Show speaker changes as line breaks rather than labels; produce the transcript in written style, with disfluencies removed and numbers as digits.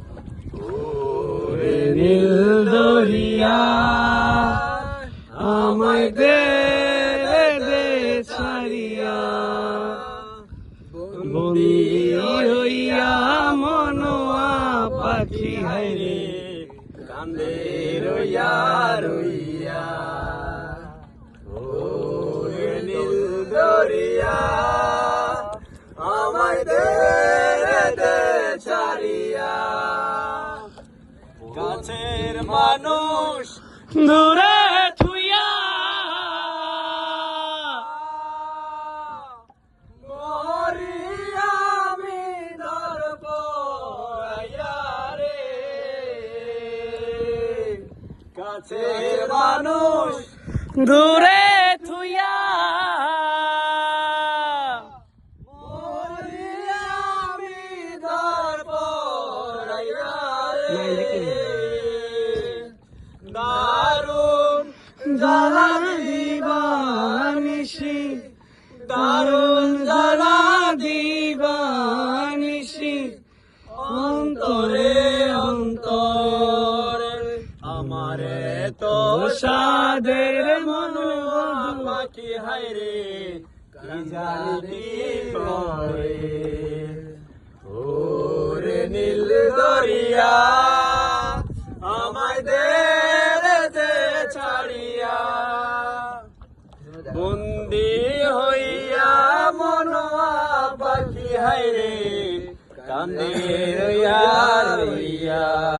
ওরে নীল দরিয়া আমায় দে দে ছাড়িয়া, বন্দি হইয়া মনোয়া পাখি হায়রে কান্দে রইয়া রইয়া। ওরে নীল দরিয়া আমায় দে দে ছাড়িয়া, কাছের মানুষ দূরে থুইয়া, মরিয়া আমি দরপড়াইয়া রে, কাছের মানুষ দূরে থুইয়া, মরিয়া আমি দরপড়াইয়া রে। দারুণ জ্বালা দিবানিশি, দারুণ জ্বালা দিবানিশি, অন্তরে অন্তরে আমারে তো সাদের মন বাকি হায়রে কি জানি করে। ওরে নীল দরিয়া আমায় দে দে ছাড়িয়া, বন্দি হইয়া মনোয়া পাখি হায়রে কান্দে রইয়া রইয়া।